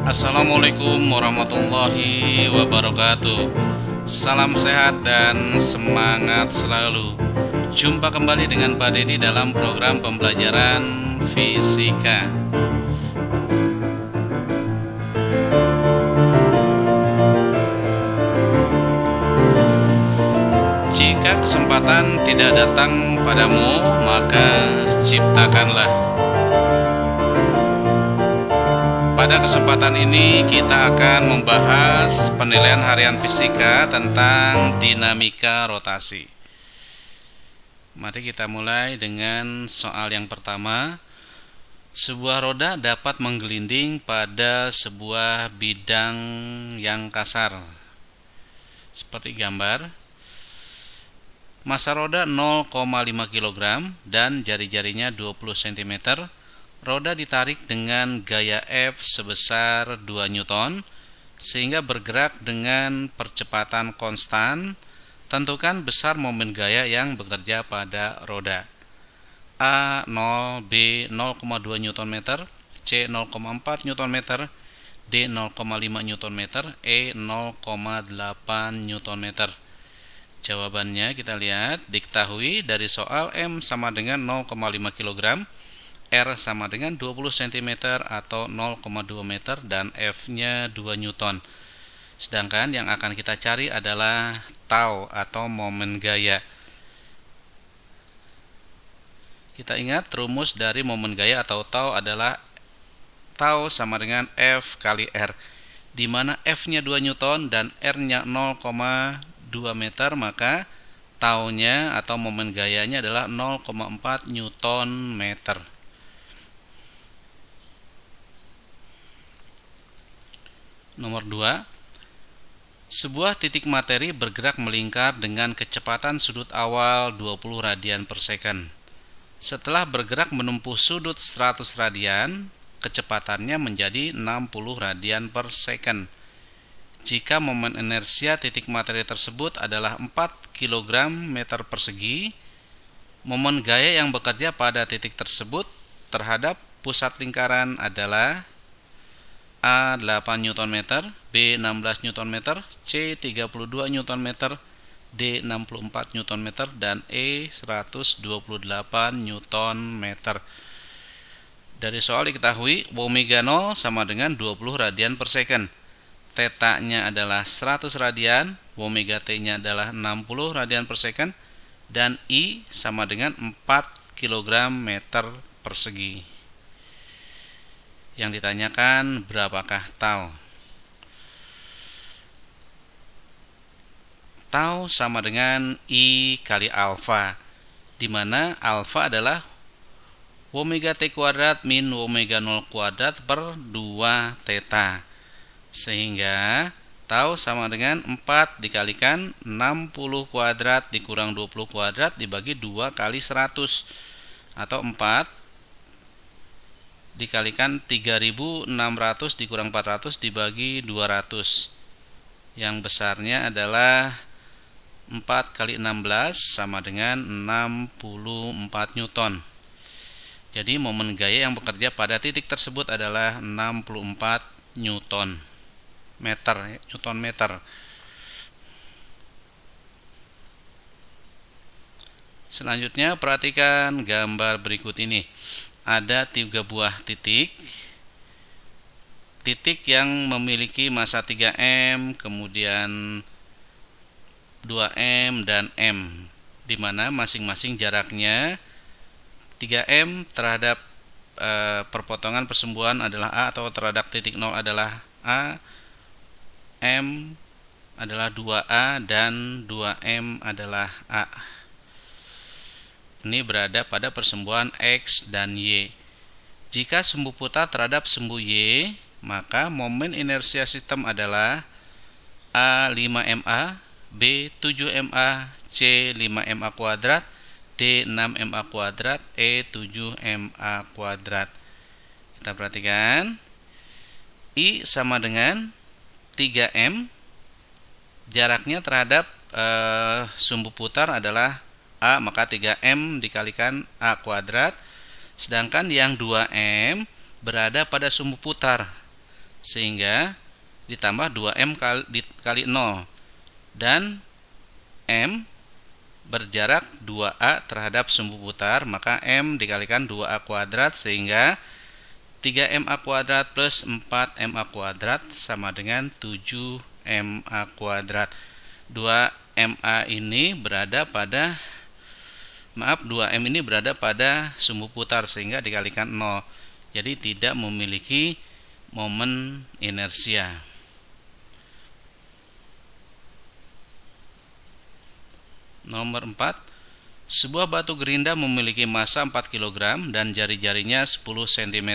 Assalamualaikum warahmatullahi wabarakatuh. Salam sehat dan semangat selalu. Jumpa kembali dengan Pak Dedi dalam program pembelajaran fisika. Jika kesempatan tidak datang padamu, maka ciptakanlah. Pada kesempatan ini kita akan membahas penilaian harian fisika tentang dinamika rotasi. Mari kita mulai dengan soal yang pertama. Sebuah roda dapat menggelinding pada sebuah bidang yang kasar. Seperti gambar. Massa roda 0,5 kg dan jari-jarinya 20 cm. Roda ditarik dengan gaya F sebesar 2 Newton sehingga bergerak dengan percepatan konstan. Tentukan besar momen gaya yang bekerja pada roda. A 0, B 0,2 Nm, C 0,4 Nm, D 0,5 Nm, E 0,8 Nm. Jawabannya kita lihat, diketahui dari soal M sama dengan 0,5 kg, R sama dengan 20 cm atau 0,2 meter dan F-nya 2 Newton. Sedangkan yang akan kita cari adalah tau atau momen gaya. Kita ingat rumus dari momen gaya atau tau adalah tau sama dengan F kali R, di mana F-nya 2 Newton dan R-nya 0,2 meter, maka taunya atau momen gayanya adalah 0,4 Newton meter. Nomor 2. Sebuah titik materi bergerak melingkar dengan kecepatan sudut awal 20 radian per second. Setelah bergerak menempuh sudut 100 radian, kecepatannya menjadi 60 radian per second. Jika momen inersia titik materi tersebut adalah 4 kg meter persegi, momen gaya yang bekerja pada titik tersebut terhadap pusat lingkaran adalah A 8 Nm, B 16 Nm, C 32 Nm, D 64 Nm, dan E 128 Nm. Dari soal diketahui omega 0 sama dengan 20 radian per second. Theta-nya adalah 100 radian, omega T-nya adalah 60 radian per second, dan I sama dengan 4 kg meter persegi. Yang ditanyakan berapakah tau? Tau sama dengan I kali alfa, di mana alfa adalah omega T kuadrat min omega 0 kuadrat per 2 theta. Sehingga tau sama dengan 4 dikalikan 60 kuadrat dikurang 20 kuadrat dibagi 2 kali 100, atau 4 dikalikan 3600 dikurang 400 dibagi 200. Yang besarnya adalah 4 kali 16 sama dengan 64 Newton. Jadi momen gaya yang bekerja pada titik tersebut adalah 64 Newton meter. Selanjutnya perhatikan gambar berikut ini. Ada 3 buah titik yang memiliki massa 3M, kemudian 2M dan M, di mana masing-masing jaraknya 3M terhadap perpotongan persembuhan adalah A, atau terhadap titik 0 adalah A, M adalah 2A, dan 2M adalah A. Ini berada pada persembuhan X dan Y. Jika sumbu putar terhadap sumbu Y, maka momen inersia sistem adalah A 5MA, B 7MA, C 5MA kuadrat, D 6MA kuadrat, E 7MA kuadrat. Kita perhatikan, I sama dengan 3M, jaraknya terhadap sumbu putar adalah A, maka 3M dikalikan A kuadrat. Sedangkan yang 2M berada pada sumbu putar, sehingga ditambah 2M kali 0, dan M berjarak 2A terhadap sumbu putar, maka M dikalikan 2A kuadrat, sehingga 3MA kuadrat plus 4MA kuadrat sama dengan 7MA kuadrat. 2MA ini berada pada 2M ini berada pada sumbu putar, sehingga dikalikan 0. Jadi tidak memiliki momen inersia. Nomor 4. Sebuah batu gerinda memiliki massa 4 kg dan jari-jarinya 10 cm.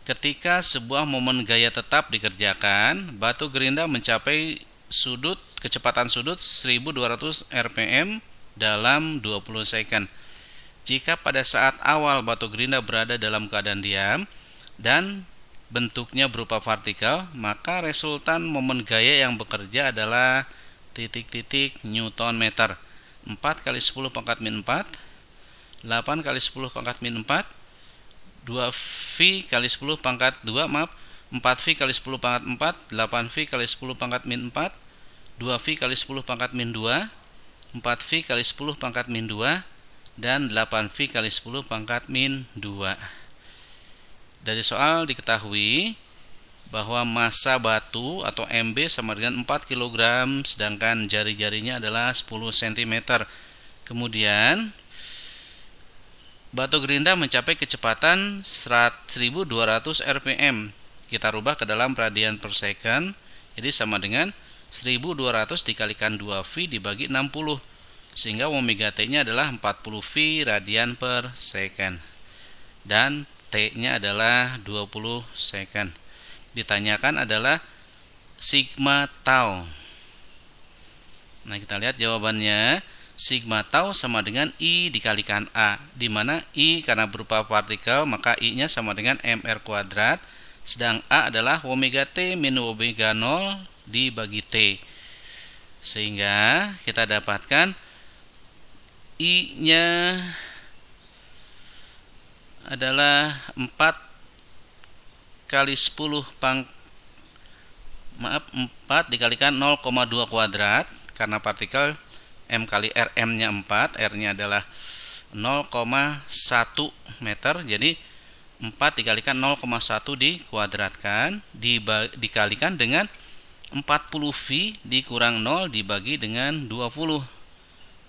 Ketika sebuah momen gaya tetap dikerjakan, batu gerinda mencapai kecepatan sudut 1200 rpm dalam 20 second. Jika pada saat awal batu gerinda berada dalam keadaan diam dan bentuknya berupa vertikal, maka resultan momen gaya yang bekerja adalah titik-titik Newton meter. 4 kali 10 pangkat min 4, 8 kali 10 pangkat min 4, 2V kali 10 pangkat 2, 4V kali 10 pangkat 4, 8V kali 10 pangkat min 4, 2V kali 10 pangkat min 2, 4V kali 10 pangkat min 2, dan 8V kali 10 pangkat min 2. Dari soal diketahui bahwa massa batu atau MB sama dengan 4 kg, sedangkan jari-jarinya adalah 10 cm. Kemudian batu gerinda mencapai kecepatan 1200 rpm. Kita rubah ke dalam radian per second, jadi sama dengan 1200 dikalikan 2V dibagi 60, sehingga omega T nya adalah 40V radian per second, dan T nya adalah 20 second. Ditanyakan adalah sigma tau. Nah, kita lihat jawabannya. Sigma tau sama dengan I dikalikan A, di mana I karena berupa partikel maka I nya sama dengan mr kuadrat, sedang A adalah omega T min omega 0 dibagi T, sehingga kita dapatkan I nya adalah 4 kali 10 4 dikalikan 0,2 kuadrat, karena partikel M kali R, M nya 4, R nya adalah 0,1 meter, jadi 4 dikalikan 0,1 dikuadratkan dikalikan dengan 40V dikurang 0 dibagi dengan 20,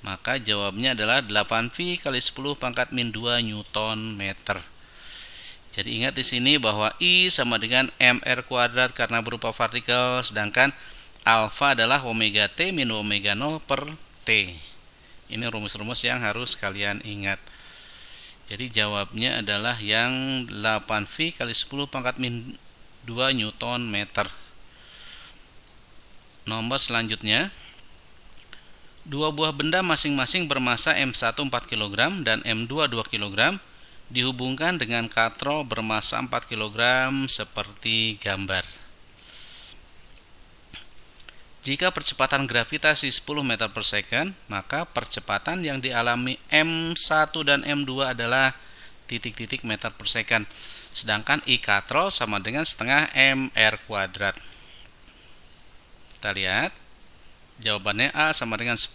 maka jawabnya adalah 8V kali 10 pangkat min 2 Newton meter. Jadi ingat di sini bahwa I sama dengan mr kuadrat karena berupa partikel, sedangkan alfa adalah omega T min omega 0 per T. Ini rumus-rumus yang harus kalian ingat. Jadi jawabnya adalah yang 8V kali 10 pangkat min 2 Newton meter. Nomor selanjutnya, dua buah benda masing-masing bermassa M1 4 kg dan M2 2 kg dihubungkan dengan katrol bermassa 4 kg seperti gambar. Jika percepatan gravitasi 10 meter per second, maka percepatan yang dialami M1 dan M2 adalah titik-titik meter per second, sedangkan I katrol sama dengan setengah mr kuadrat. Kita lihat jawabannya. A sama dengan 10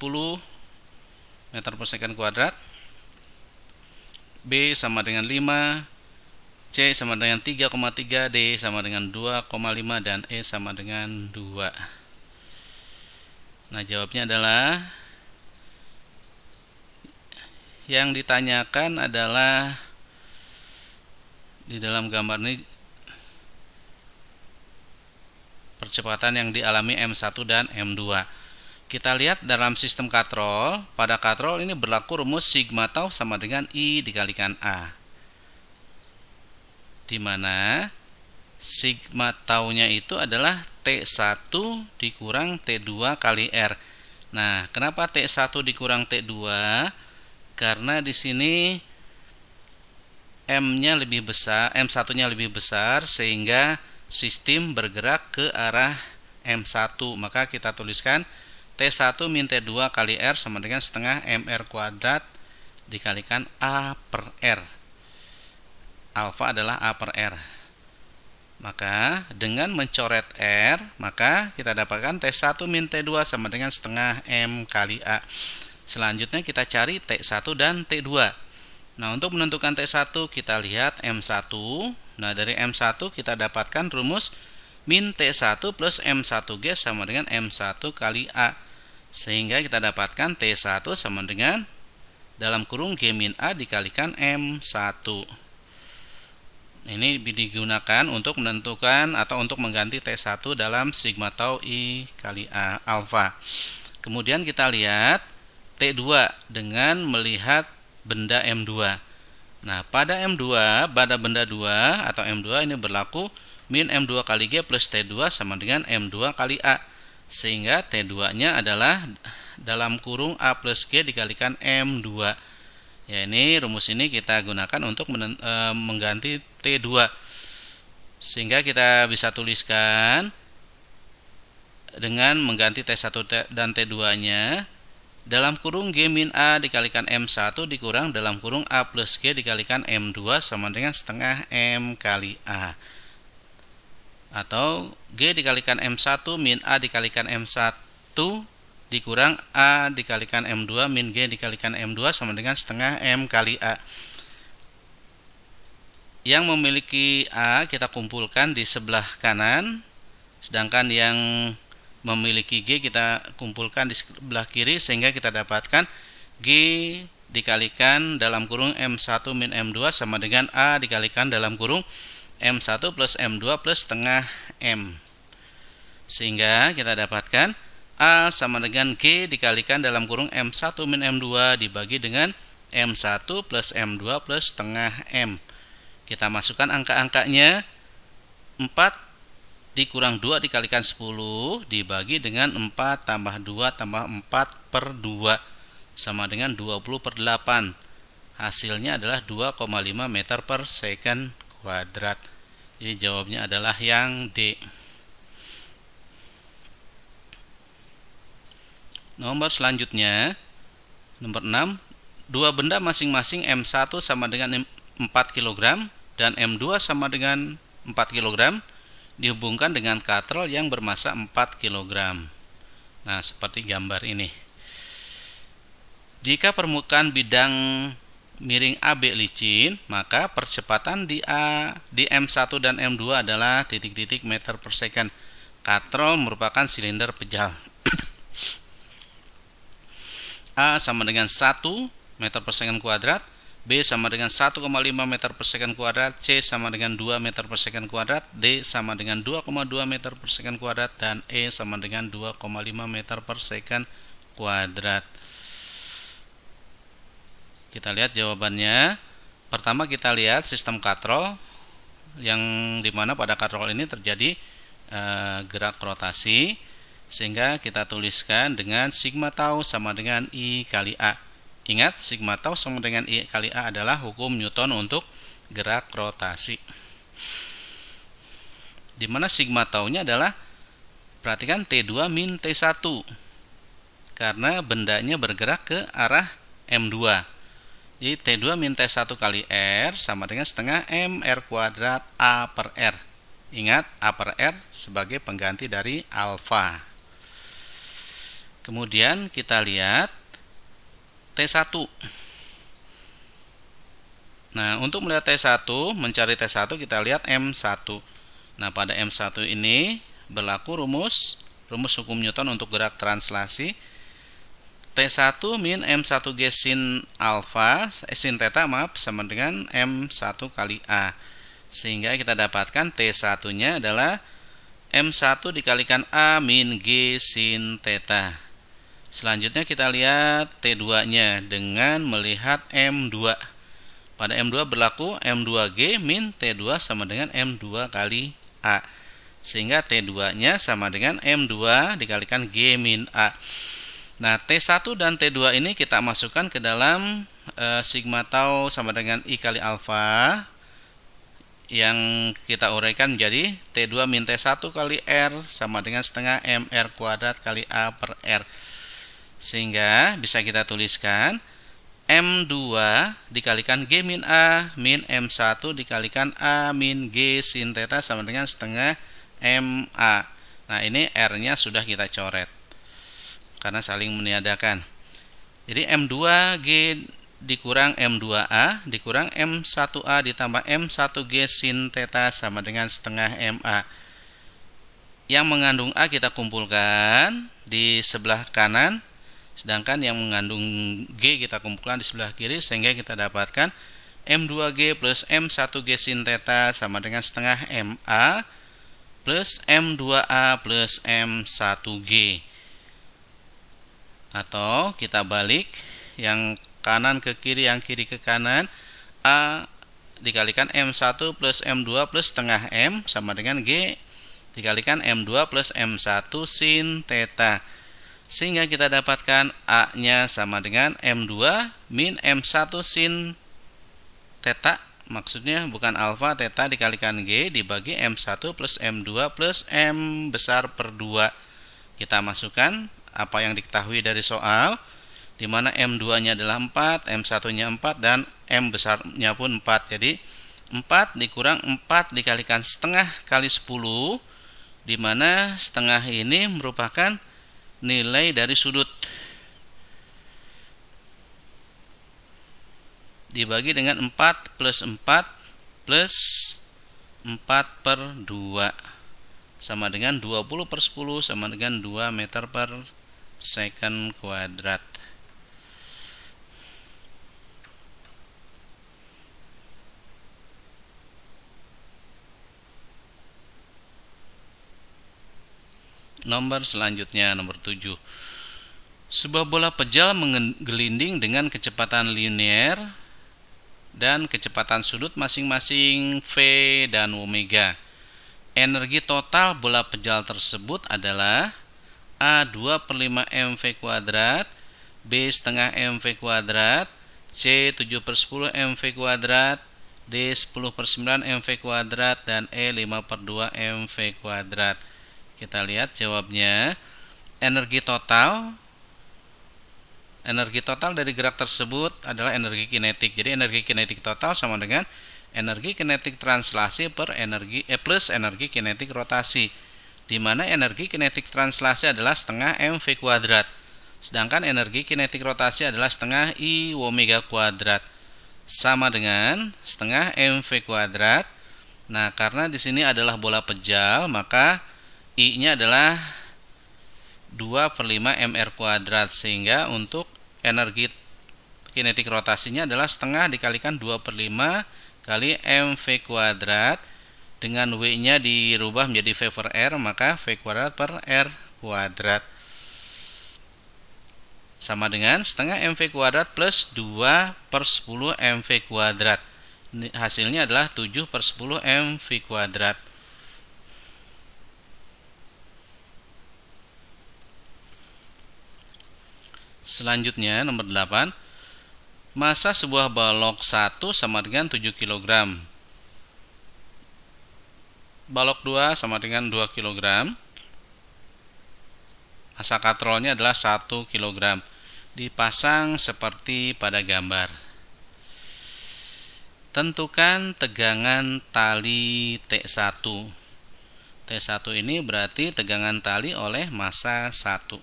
meter per second kuadrat, B sama dengan 5, C sama dengan 3,3, D sama dengan 2,5, dan E sama dengan 2. Nah, jawabnya adalah, yang ditanyakan adalah di dalam gambar ini percepatan yang dialami M1 dan M2. Kita lihat dalam sistem katrol, pada katrol ini berlaku rumus sigma tau sama dengan I dikalikan A, di mana sigma taunya itu adalah T1 dikurang T2 kali R. Nah, kenapa T1 dikurang T2? Karena di sini M-nya lebih besar, M1-nya lebih besar, sehingga sistem bergerak ke arah M1. Maka kita tuliskan T1 min T2 kali R sama dengan setengah mr kuadrat dikalikan A per R. Alfa adalah A per R. Maka dengan mencoret R, maka kita dapatkan T1 min T2 sama dengan setengah M kali A. Selanjutnya kita cari T1 dan T2. Nah, untuk menentukan T1 kita lihat M1. Nah, dari M1 kita dapatkan rumus min T1 plus M1G sama dengan M1 kali A. Sehingga kita dapatkan T1 sama dengan dalam kurung G min A dikalikan M1. Ini digunakan untuk menentukan atau untuk mengganti T1 dalam sigma tau I kali A alfa. Kemudian kita lihat T2 dengan melihat benda M2. Nah, pada M2, pada benda 2 atau M2 ini berlaku min M2 kali G plus T2 sama dengan M2 kali A. Sehingga T2-nya adalah dalam kurung A plus G dikalikan M2. Ya, ini rumus ini kita gunakan untuk mengganti T2. Sehingga kita bisa tuliskan dengan mengganti T1 dan T2-nya dalam kurung G min A dikalikan M1 dikurang dalam kurung A plus G dikalikan M2 sama dengan setengah M kali A. Atau G dikalikan M1 min A dikalikan M1 dikurang A dikalikan M2 min G dikalikan M2 sama dengan setengah M kali A. Yang memiliki A kita kumpulkan di sebelah kanan, sedangkan yang memiliki G kita kumpulkan di sebelah kiri, sehingga kita dapatkan G dikalikan dalam kurung M1 min M2 sama dengan A dikalikan dalam kurung M1 plus M2 plus setengah M. Sehingga kita dapatkan A sama dengan G dikalikan dalam kurung M1 min M2 dibagi dengan M1 plus M2 plus setengah M. Kita masukkan angka-angkanya. 4 dikurang 2 dikalikan 10 dibagi dengan 4 tambah 2 tambah 4 per 2 sama dengan 20 per 8. Hasilnya adalah 2,5 meter per second kuadrat. Jadi jawabnya adalah yang D. Nomor selanjutnya, nomor 6, dua benda masing-masing M1 sama dengan 4 kg dan M2 sama dengan 4 kg dihubungkan dengan katrol yang bermassa 4 kg. Nah, seperti gambar ini. Jika permukaan bidang miring AB licin, maka percepatan di M1 dan M2 adalah titik-titik meter per second. Katrol merupakan silinder pejal. A sama dengan 1 meter per second kuadrat, B sama dengan 1,5 meter per second kuadrat, C sama dengan 2 meter per second kuadrat, D sama dengan 2,2 meter per second kuadrat, dan E sama dengan 2,5 meter per second kuadrat. Kita lihat jawabannya. Pertama kita lihat sistem katrol, yang dimana pada katrol ini terjadi gerak rotasi, sehingga kita tuliskan dengan sigma tau sama dengan I kali A. Ingat, sigma tau sama dengan I kali A adalah hukum Newton untuk gerak rotasi. Dimana sigma tau-nya adalah, perhatikan T2 min T1, karena bendanya bergerak ke arah M2. Jadi T2 min T1 kali R sama dengan setengah M R kuadrat A per R. Ingat, A per R sebagai pengganti dari alfa. Kemudian kita lihat T1. Nah, untuk melihat T1, mencari T1 kita lihat M1. Nah, pada M1 ini berlaku rumus hukum Newton untuk gerak translasi. T1 min M1G sin alfa, sin theta sama dengan M1 kali A. Sehingga kita dapatkan T1-nya adalah M1 dikalikan A min G sin theta. Selanjutnya kita lihat T2-nya dengan melihat M2. Pada M2 berlaku M2G min T2 sama dengan M2 kali A. Sehingga T2-nya sama dengan M2 dikalikan G min A. Nah, T1 dan T2 ini kita masukkan ke dalam sigma tau sama dengan I kali alfa, yang kita uraikan menjadi T2 min T1 kali R sama dengan setengah MR kuadrat kali A per R. Sehingga bisa kita tuliskan M2 dikalikan G min A min M1 dikalikan A min G sin theta sama dengan setengah MA. Nah, ini R-nya sudah kita coret karena saling meniadakan. Jadi M2G dikurang M2A dikurang M1A ditambah M1G sin theta sama dengan setengah MA. Yang mengandung A kita kumpulkan di sebelah kanan, sedangkan yang mengandung G kita kumpulkan di sebelah kiri, sehingga kita dapatkan M2G plus M1G sin theta sama dengan setengah MA plus M2A plus M1G. Atau kita balik, yang kanan ke kiri, yang kiri ke kanan. A dikalikan M1 plus M2 plus setengah M sama dengan G dikalikan M2 plus M1 sin theta. Sehingga kita dapatkan A-nya sama dengan M2 min M1 sin theta. Maksudnya bukan alfa, theta dikalikan G dibagi M1 plus M2 plus M besar per 2. Kita masukkan apa yang diketahui dari soal, di mana M2-nya adalah 4, M1-nya 4, dan M besarnya pun 4. Jadi 4 dikurang 4 dikalikan setengah kali 10, di mana setengah ini merupakan nilai dari sudut dibagi dengan 4 plus 4 plus 4 per 2 sama dengan 20 per 10 sama dengan 2 meter per second kuadrat. Nomor selanjutnya, nomor 7. Sebuah bola pejal menggelinding dengan kecepatan linear dan kecepatan sudut masing-masing V dan omega. Energi total bola pejal tersebut adalah A 2 per 5 mv kuadrat, B setengah mv kuadrat, C 7 per 10 mv kuadrat, D 10 per 9 mv kuadrat, dan E 5 per 2 mv kuadrat. Kita lihat jawabnya. Energi total dari gerak tersebut adalah energi kinetik. Jadi energi kinetik total sama dengan energi kinetik translasi per energi plus energi kinetik rotasi, di mana energi kinetik translasi adalah setengah mv kuadrat, sedangkan energi kinetik rotasi adalah setengah I omega kuadrat, sama dengan setengah mv kuadrat. Nah, karena di sini adalah bola pejal, maka I-nya adalah 2 per 5 mr kuadrat, sehingga untuk energi kinetik rotasinya adalah setengah dikalikan 2 per 5 kali mv kuadrat, dengan W-nya dirubah menjadi V per R, maka V kuadrat per R kuadrat sama dengan setengah mv kuadrat plus 2 per 10 mv kuadrat. Hasilnya adalah 7 per 10 mv kuadrat. Selanjutnya, nomor 8. Massa sebuah balok 1 sama dengan 7 kg. Balok 2 sama dengan 2 kg. Massa katrolnya adalah 1 kg. Dipasang seperti pada gambar. Tentukan tegangan tali T1. T1 ini berarti tegangan tali oleh massa 1.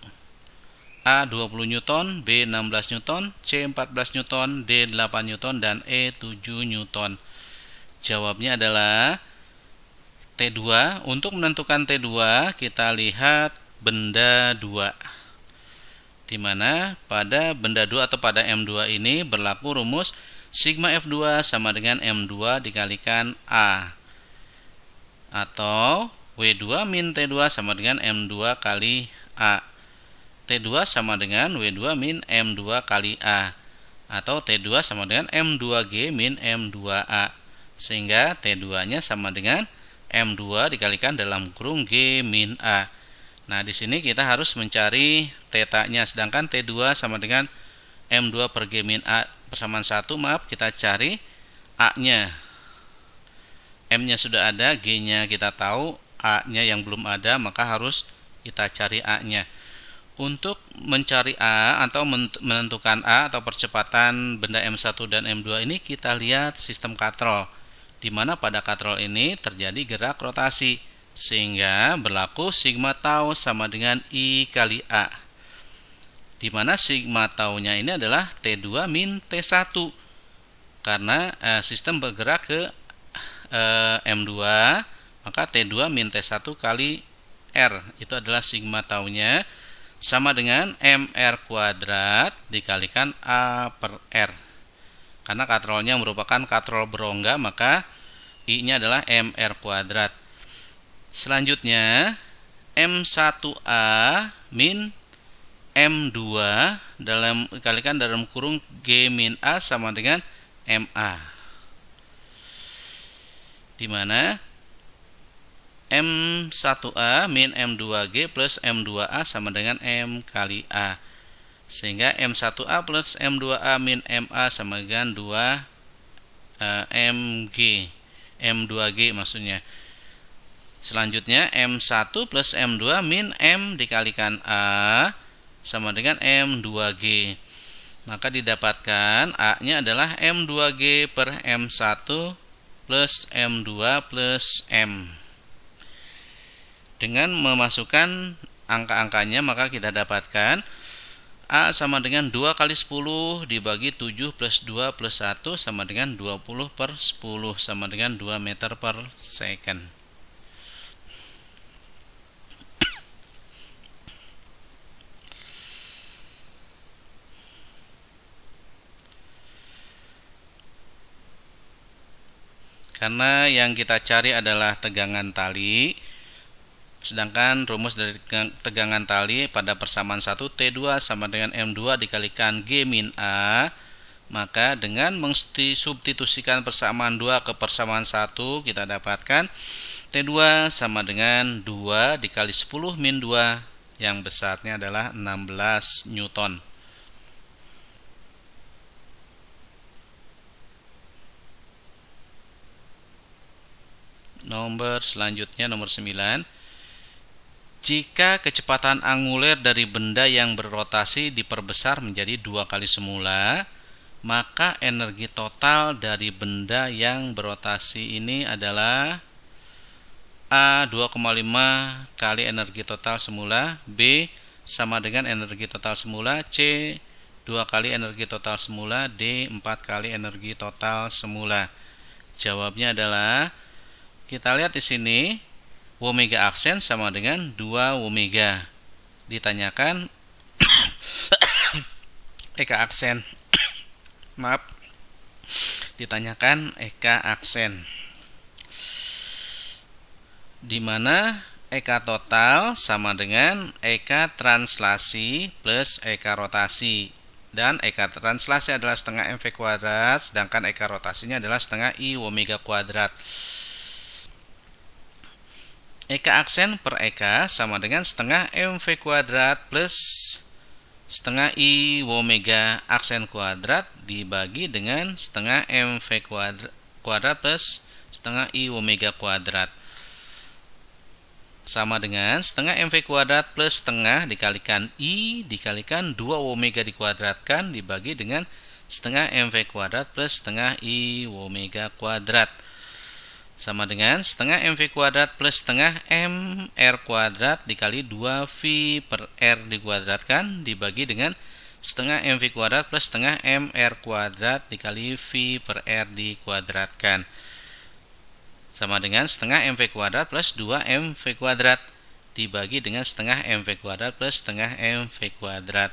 A 20 Newton, B 16 Newton, C 14 Newton, D 8 Newton, dan E 7 Newton. Jawabnya adalah T2. Untuk menentukan T2, kita lihat benda 2, di mana pada benda 2 atau pada M2 ini berlaku rumus sigma F2 sama dengan M2 dikalikan A, atau W2 min T2 sama dengan M2 kali A. T2 sama dengan W2 min M2 kali A, atau T2 sama dengan M2G min M2A, sehingga T2 nya sama dengan M2 dikalikan dalam kurung G min A. Nah, di sini kita harus mencari θ-nya, sedangkan T2 sama dengan M2 per G min A persamaan 1. Kita cari A-nya. M-nya sudah ada, G-nya kita tahu, A-nya yang belum ada, maka harus kita cari A-nya. Untuk mencari A atau menentukan A atau percepatan benda M1 dan M2 ini, kita lihat sistem katrol, di mana pada katrol ini terjadi gerak rotasi, sehingga berlaku sigma tau sama dengan I kali A, di mana sigma taunya ini adalah T2 min T1, karena sistem bergerak ke M2, maka T2 min T1 kali R itu adalah sigma taunya, sama dengan MR kuadrat dikalikan A per R. Karena katrolnya merupakan katrol berongga, maka I-nya adalah MR kuadrat. Selanjutnya, M1A min M2 dikalikan dalam kurung G min A sama dengan MA. Di mana M1A min M2G plus M2A sama dengan M kali A, sehingga M1A plus M2A min MA sama dengan 2 MG, M2G maksudnya. Selanjutnya M1 plus M2 min M dikalikan A sama dengan M2G, maka didapatkan A-nya adalah M2G per M1 plus M2 plus M. Dengan memasukkan angka-angkanya, maka kita dapatkan A sama dengan 2 kali 10 dibagi 7 plus 2 plus 1 sama dengan 20 per 10 sama dengan 2 meter per second. Karena yang kita cari adalah tegangan tali, sedangkan rumus dari tegangan tali pada persamaan 1 T2 sama dengan M2 dikalikan G min A, maka dengan mensubstitusikan persamaan 2 ke persamaan 1, kita dapatkan T2 sama dengan 2 dikali 10 min 2, yang besarnya adalah 16 Newton. Nomor selanjutnya, nomor 9. Jika kecepatan anguler dari benda yang berrotasi diperbesar menjadi 2 kali semula, maka energi total dari benda yang berrotasi ini adalah A 2,5 kali energi total semula, B sama dengan energi total semula, C 2 kali energi total semula, D 4 kali energi total semula. Jawabnya adalah, kita lihat di sini, omega aksen sama dengan 2 omega. Ditanyakan Eka aksen. Maaf. Ditanyakan Eka aksen. Di mana Eka total sama dengan Eka translasi plus Eka rotasi. Dan Eka translasi adalah setengah mv kuadrat, sedangkan Eka rotasinya adalah setengah I omega kuadrat. Eka aksen per Eka sama dengan setengah mv kuadrat plus setengah I omega aksen kuadrat dibagi dengan setengah mv kuadrat plus setengah I omega kuadrat, sama dengan setengah mv kuadrat plus setengah dikalikan I dikalikan 2 omega dikuadratkan dibagi dengan setengah mv kuadrat plus setengah I omega kuadrat, sama dengan setengah mv kuadrat plus setengah mr kuadrat dikali 2v per r dikuadratkan dibagi dengan setengah mv kuadrat plus setengah mr kuadrat dikali v per r dikuadratkan, sama dengan setengah mv kuadrat plus 2mv kuadrat dibagi dengan setengah mv kuadrat plus setengah mv kuadrat,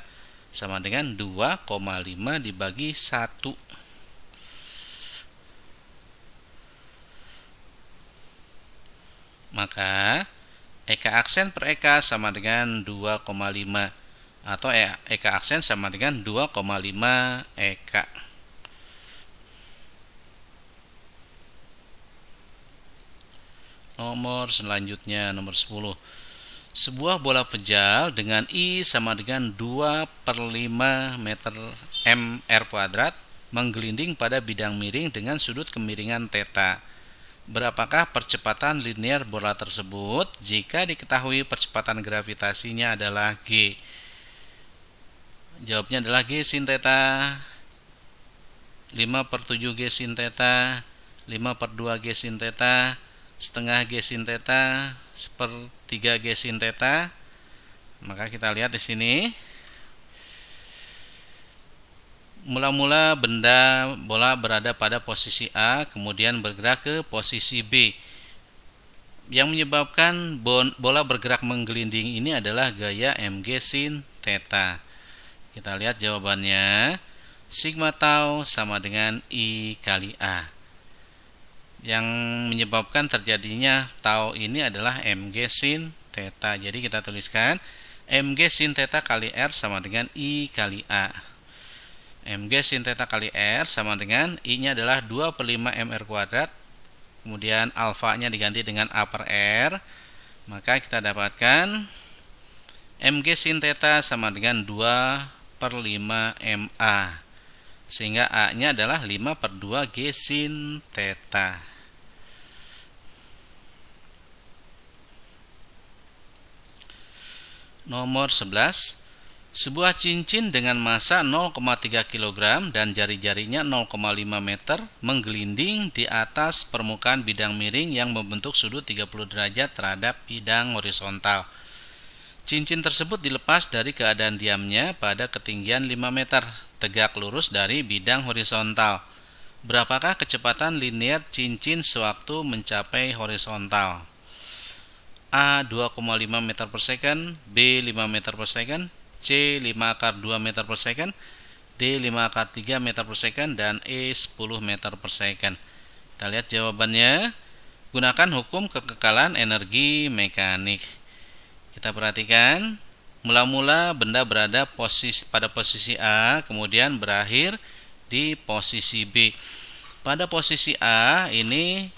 sama dengan 2,5 dibagi 1. Maka Eka aksen per Eka sama dengan 2,5, atau Eka aksen sama dengan 2,5 Eka. Nomor selanjutnya, nomor 10. Sebuah bola pejal dengan I sama dengan 2/5 meter mr kuadrat menggelinding pada bidang miring dengan sudut kemiringan θ. Berapakah percepatan linear bola tersebut jika diketahui percepatan gravitasinya adalah G? Jawabnya adalah G sin theta 5/7 G sin theta, 5/2 G sin theta, setengah G sin theta, 1/3 G sin theta. Maka kita lihat di sini. Mula-mula bola berada pada posisi A, kemudian bergerak ke posisi B. Yang menyebabkan bola bergerak menggelinding ini adalah gaya mg sin theta. Kita lihat jawabannya. Sigma tau sama dengan I kali A. Yang menyebabkan terjadinya tau ini adalah mg sin theta. Jadi kita tuliskan mg sin theta kali R sama dengan I kali A. mg sin theta kali R sama dengan I-nya adalah 2/5 mr kuadrat. Kemudian alfanya diganti dengan A per R. Maka kita dapatkan mg sin theta sama dengan 2/5 MA. Sehingga A-nya adalah 5/2 G sin theta. Nomor 11. Sebuah cincin dengan massa 0,3 kg dan jari-jarinya 0,5 meter menggelinding di atas permukaan bidang miring yang membentuk sudut 30 derajat terhadap bidang horizontal. Cincin tersebut dilepas dari keadaan diamnya pada ketinggian 5 meter, tegak lurus dari bidang horizontal. Berapakah kecepatan linear cincin sewaktu mencapai horizontal? A 2,5 meter per second, B 5 meter per second, C 5/2 meter per second, D 5/3 meter per second, dan E 10 meter per second. Kita lihat jawabannya. Gunakan hukum kekekalan energi mekanik. Kita perhatikan, mula-mula benda berada pada posisi A, kemudian berakhir di posisi B. Pada posisi A ini,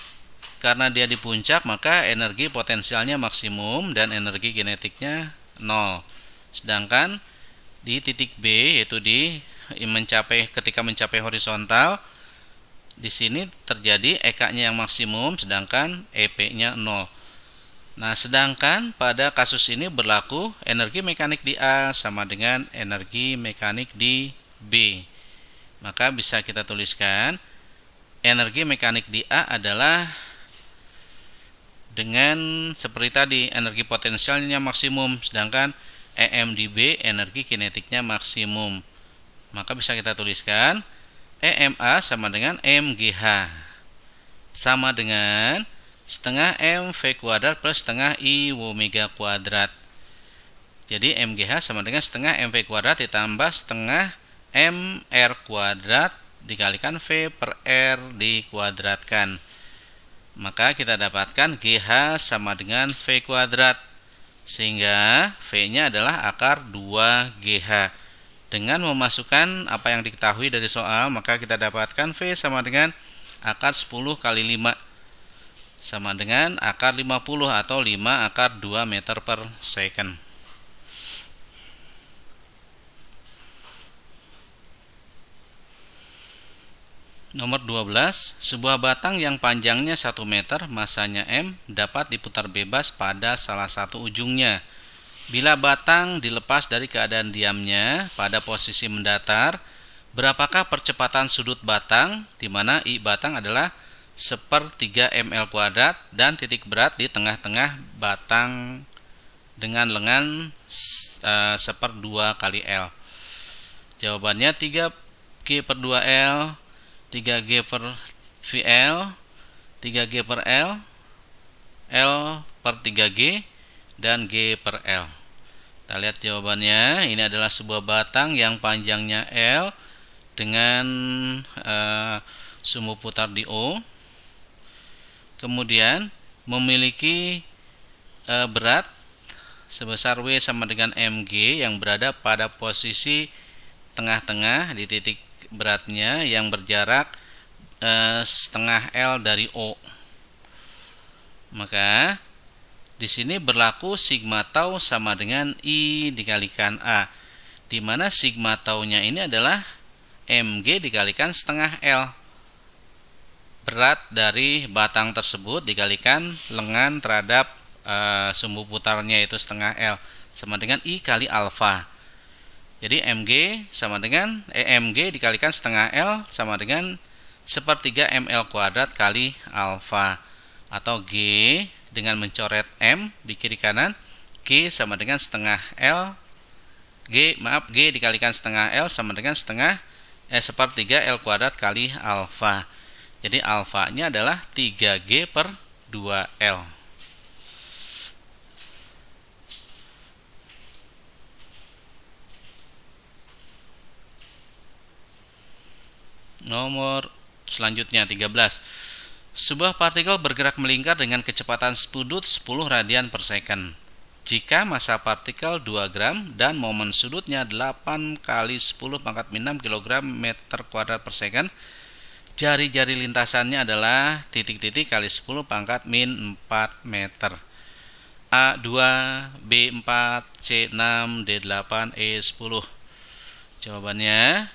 karena dia di puncak, maka energi potensialnya maksimum dan energi kinetiknya 0. Sedangkan di titik B, yaitu ketika mencapai horizontal, di sini terjadi EK-nya yang maksimum, sedangkan EP-nya 0. Nah, sedangkan pada kasus ini berlaku energi mekanik di A sama dengan energi mekanik di B. Maka bisa kita tuliskan energi mekanik di A adalah dengan seperti tadi, energi potensialnya maksimum, sedangkan EM di B energi kinetiknya maksimum. Maka bisa kita tuliskan EMA sama dengan MGH sama dengan setengah MV kuadrat plus setengah I omega kuadrat. Jadi MGH sama dengan setengah MV kuadrat ditambah setengah MR kuadrat dikalikan V per R dikuadratkan. Maka kita dapatkan GH sama dengan V kuadrat. Sehingga V-nya adalah akar 2GH. Dengan memasukkan apa yang diketahui dari soal, maka kita dapatkan V sama dengan akar 10 kali 5 sama dengan akar 50 atau 5 akar 2 meter per second. Nomor 12, sebuah batang yang panjangnya 1 meter, massanya M, dapat diputar bebas pada salah satu ujungnya. Bila batang dilepas dari keadaan diamnya pada posisi mendatar, berapakah percepatan sudut batang, di mana I batang adalah 1/3 ml kuadrat dan titik berat di tengah-tengah batang dengan lengan 1/2 kali L. Jawabannya 3G/2L, 3G per VL, 3G per L, L per 3G, dan G per L. Kita lihat jawabannya. Ini adalah sebuah batang yang panjangnya L dengan sumbu putar di O. Kemudian memiliki berat sebesar W sama dengan mg yang berada pada posisi tengah-tengah di titik beratnya yang berjarak setengah L dari O. Maka di sini berlaku sigma tau sama dengan I dikalikan A, di mana sigma taunya ini adalah mg dikalikan setengah L, berat dari batang tersebut dikalikan lengan terhadap sumbu putarnya, yaitu setengah L, sama dengan I kali alfa. Jadi mg sama dengan mg dikalikan setengah L sama dengan sepertiga ml kuadrat kali alfa, atau G dengan mencoret M di kiri kanan, G sama dengan setengah L G dikalikan setengah L sama dengan sepertiga L kuadrat kali alfa. Jadi alfanya adalah 3G per 2L. Nomor selanjutnya 13. Sebuah partikel bergerak melingkar dengan kecepatan sudut 10 radian per second. Jika massa partikel 2 gram dan momen sudutnya 8 kali 10 pangkat min 6 kg meter kuadrat per second, jari-jari lintasannya adalah titik-titik kali 10 pangkat min 4 meter. A2, B4, C6, D8, E10. Jawabannya,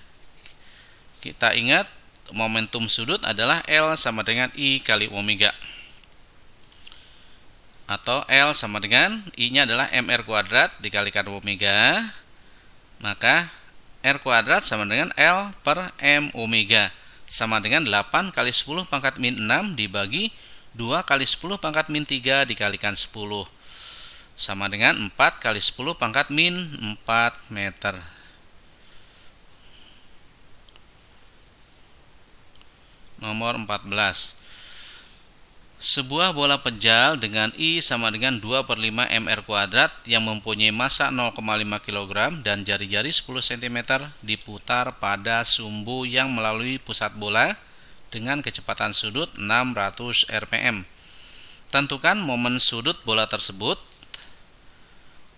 kita ingat momentum sudut adalah L sama dengan I kali omega, atau L sama dengan I-nya adalah mr kuadrat dikalikan omega, maka R kuadrat sama dengan L per M omega, sama dengan 8 kali 10 pangkat min 6 dibagi 2 kali 10 pangkat min 3 dikalikan 10, sama dengan 4 kali 10 pangkat min 4 meter. Nomor 14. Sebuah bola pejal dengan I sama dengan 2 per 5 mr kuadrat yang mempunyai massa 0,5 kg dan jari-jari 10 cm diputar pada sumbu yang melalui pusat bola dengan kecepatan sudut 600 rpm. Tentukan momen sudut bola tersebut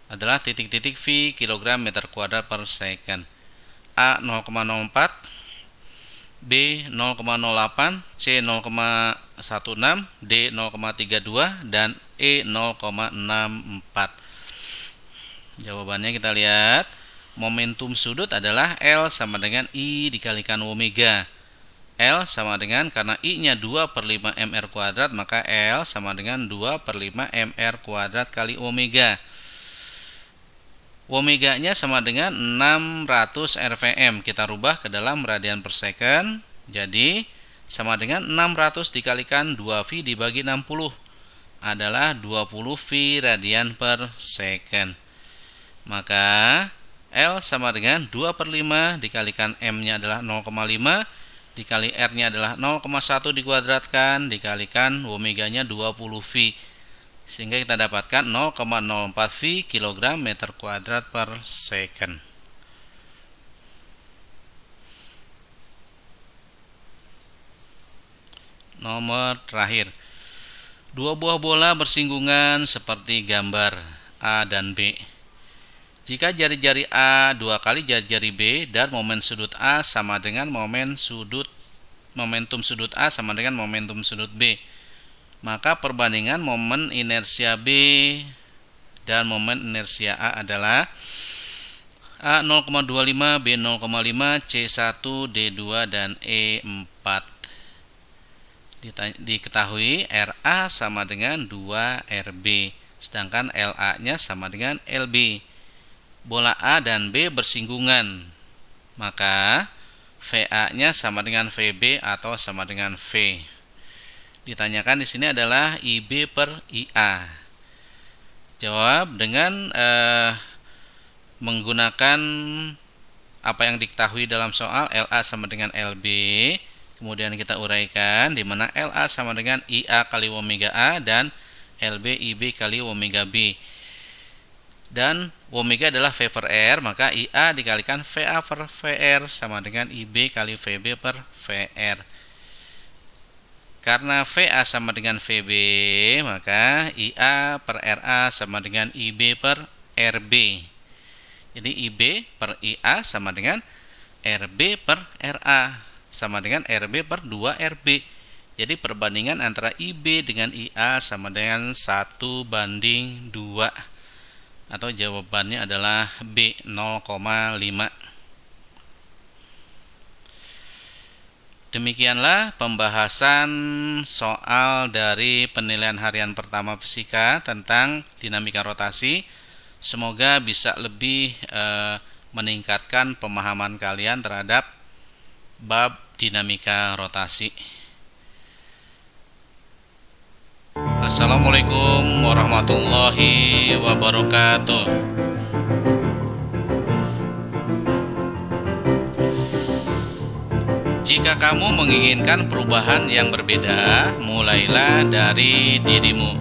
adalah titik-titik V kg meter kuadrat per second. A 0,04, B 0,08, C 0,16, D 0,32, dan E 0,64. Jawabannya kita lihat, momentum sudut adalah L sama dengan I dikalikan omega. L sama dengan, karena I-nya 2 per 5 mr kuadrat, maka L sama dengan 2 per 5 mr kuadrat kali omega. Omega-nya sama dengan 600 rpm. Kita rubah ke dalam radian per second. Jadi sama dengan 600 dikalikan 2V dibagi 60 adalah 20 V radian per second. Maka L sama dengan 2 per 5 dikalikan M-nya adalah 0,5 dikali R-nya adalah 0,1 dikuadratkan dikalikan omega-nya 20 V, sehingga kita dapatkan 0,04 V kg meter kuadrat per second. Nomor terakhir, dua buah bola bersinggungan seperti gambar A dan B. Jika jari-jari A 2 kali jari-jari B dan momen sudut A sama dengan momentum sudut A sama dengan momentum sudut B, maka perbandingan momen inersia B dan momen inersia A adalah A 0,25, B 0,5, C1, D2, dan E4. Diketahui RA sama dengan 2RB, sedangkan LA-nya sama dengan LB. Bola A dan B bersinggungan, maka VA-nya sama dengan VB atau sama dengan V. Ditanyakan di sini adalah IB per IA. Jawab dengan menggunakan apa yang diketahui dalam soal, LA sama dengan LB. Kemudian kita uraikan di mana LA sama dengan IA kali omega A dan LB IB kali omega B. Dan omega adalah V per R, maka IA dikalikan VA per VR sama dengan IB kali VB per VR. Karena VA sama dengan VB, maka IA per RA sama dengan IB per RB. Jadi IB per IA sama dengan RB per RA sama dengan RB per 2RB. Jadi perbandingan antara IB dengan IA sama dengan 1:2. Atau jawabannya adalah B 0,5. Demikianlah pembahasan soal dari penilaian harian pertama fisika tentang dinamika rotasi. Semoga bisa lebih meningkatkan pemahaman kalian terhadap bab dinamika rotasi. Assalamualaikum warahmatullahi wabarakatuh. Jika kamu menginginkan perubahan yang berbeda, mulailah dari dirimu.